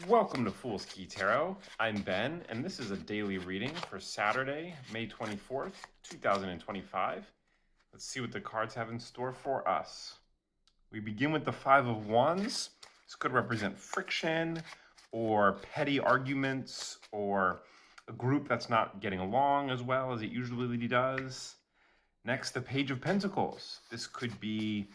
Welcome to Fool's Key Tarot. I'm Ben, and this is a daily reading for Saturday, May 24th, 2025. Let's see what the cards have in store for us. We begin with the Five of Wands. This could represent friction or petty arguments or a group that's not getting along as well as it usually does. Next, the Page of Pentacles. This could be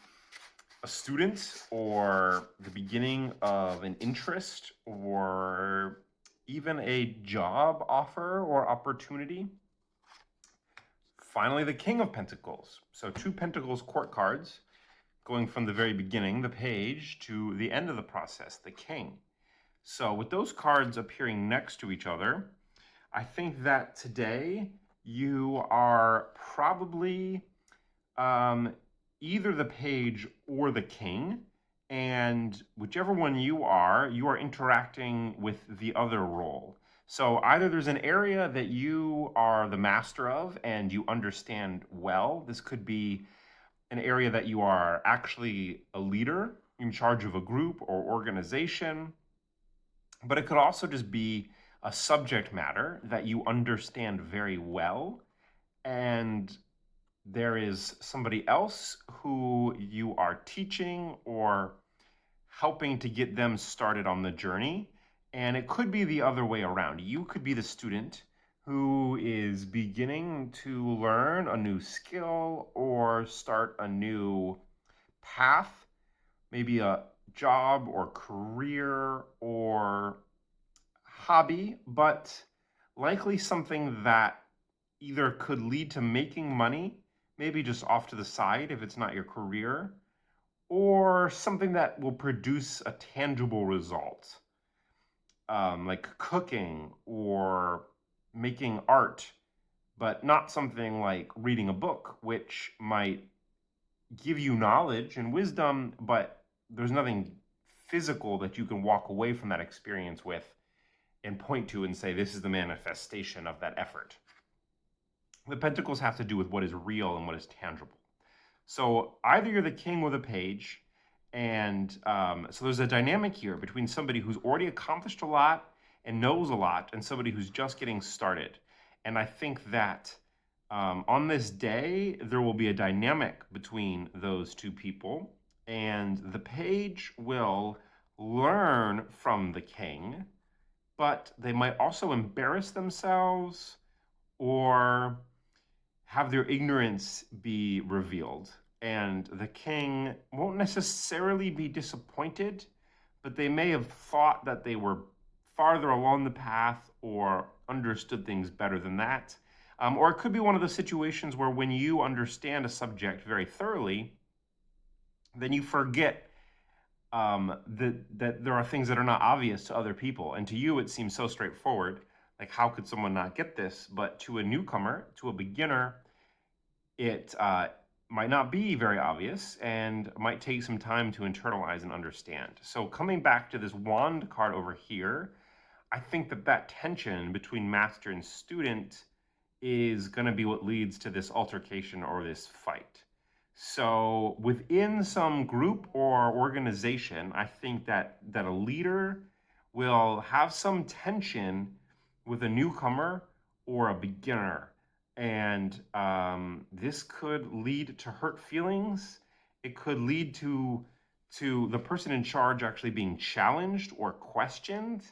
a student or the beginning of an interest or even a job offer or opportunity. Finally, the King of Pentacles. So two Pentacles court cards going from the very beginning, the page, to the end of the process, the King. So with those cards appearing next to each other, I think that today you are probably either the page or the king, and whichever one you are interacting with the other role. So either there's an area that you are the master of and you understand well. This could be an area that you are actually a leader in charge of a group or organization, but it could also just be a subject matter that you understand very well, and there is somebody else who you are teaching or helping to get them started on the journey. And it could be the other way around. You could be the student who is beginning to learn a new skill or start a new path, maybe a job or career or hobby, but likely something that either could lead to making money, maybe just off to the side if it's not your career, or something that will produce a tangible result, like cooking or making art, but not something like reading a book, which might give you knowledge and wisdom, but there's nothing physical that you can walk away from that experience with and point to and say, this is the manifestation of that effort. The Pentacles have to do with what is real and what is tangible. So either you're the king or the page, and so there's a dynamic here between somebody who's already accomplished a lot and knows a lot and somebody who's just getting started. And I think that on this day, there will be a dynamic between those two people, and the page will learn from the king, but they might also embarrass themselves or have their ignorance be revealed. And the king won't necessarily be disappointed, but they may have thought that they were farther along the path or understood things better than that. Or it could be one of the situations where when you understand a subject very thoroughly, then you forget that there are things that are not obvious to other people. And to you, it seems so straightforward. Like, how could someone not get this? But to a newcomer, to a beginner, it might not be very obvious and might take some time to internalize and understand. So coming back to this wand card over here, I think that tension between master and student is going to be what leads to this altercation or this fight. So within some group or organization, I think that a leader will have some tension with a newcomer or a beginner. And this could lead to hurt feelings. It could lead to the person in charge actually being challenged or questioned.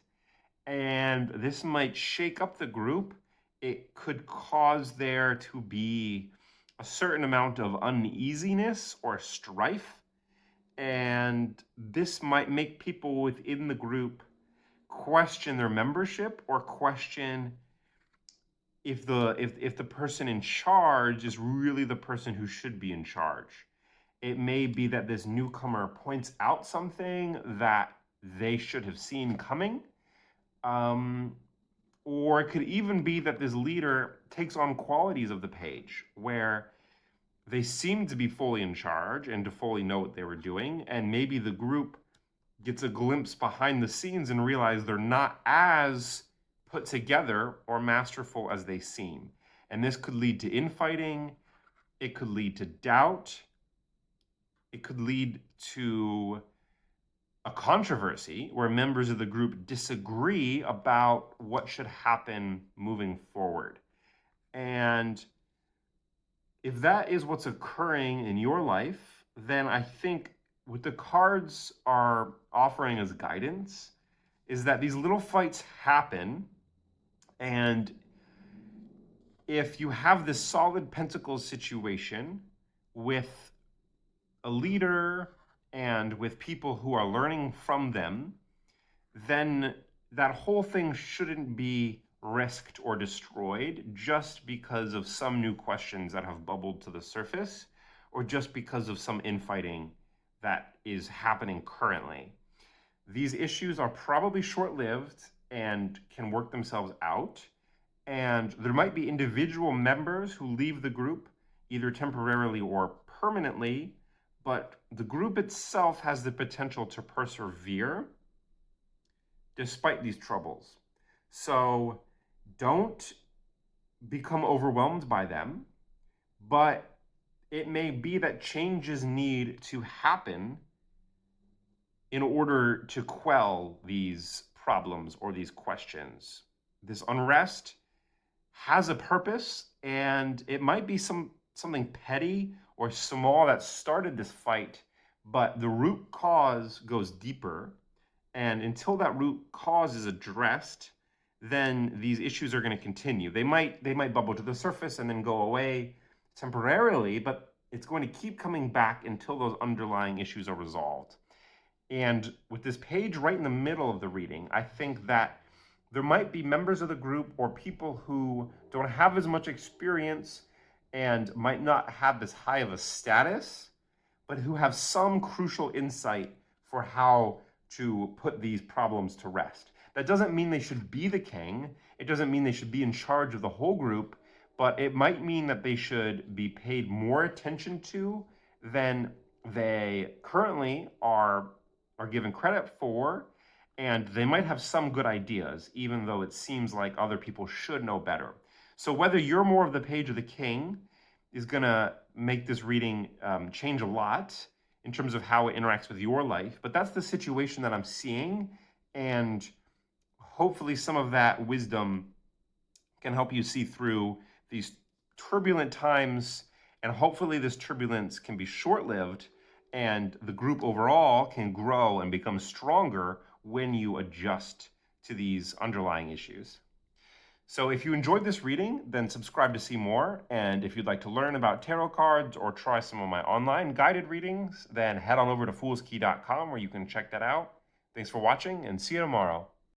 And this might shake up the group. It could cause there to be a certain amount of uneasiness or strife. And this might make people within the group question their membership or question if the person in charge is really the person who should be in charge. It may be that this newcomer points out something that they should have seen coming. Or it could even be that this leader takes on qualities of the page where they seem to be fully in charge and to fully know what they were doing, and maybe the group gets a glimpse behind the scenes and realize they're not as put together or masterful as they seem. And this could lead to infighting, it could lead to doubt, it could lead to a controversy where members of the group disagree about what should happen moving forward. And if that is what's occurring in your life, then I think what the cards are offering as guidance is that these little fights happen, and if you have this solid Pentacles situation with a leader and with people who are learning from them, then that whole thing shouldn't be risked or destroyed just because of some new questions that have bubbled to the surface, or just because of some infighting that is happening currently. These issues are probably short-lived and can work themselves out, and there might be individual members who leave the group either temporarily or permanently, but the group itself has the potential to persevere despite these troubles. So don't become overwhelmed by them, but it may be that changes need to happen in order to quell these problems or these questions. This unrest has a purpose, and it might be something petty or small that started this fight, but the root cause goes deeper. And until that root cause is addressed, then these issues are going to continue. They might bubble to the surface and then go away temporarily, but it's going to keep coming back until those underlying issues are resolved. And with this page right in the middle of the reading, I think that there might be members of the group or people who don't have as much experience and might not have this high of a status, but who have some crucial insight for how to put these problems to rest. That doesn't mean they should be the king. It doesn't mean they should be in charge of the whole group, but it might mean that they should be paid more attention to than they currently are given credit for, and they might have some good ideas, even though it seems like other people should know better. So whether you're more of the page or the king is going to make this reading change a lot in terms of how it interacts with your life, but that's the situation that I'm seeing, and hopefully some of that wisdom can help you see through these turbulent times, and hopefully this turbulence can be short-lived and the group overall can grow and become stronger when you adjust to these underlying issues. So if you enjoyed this reading, then subscribe to see more. And if you'd like to learn about tarot cards or try some of my online guided readings, then head on over to foolskey.com where you can check that out. Thanks for watching, and see you tomorrow.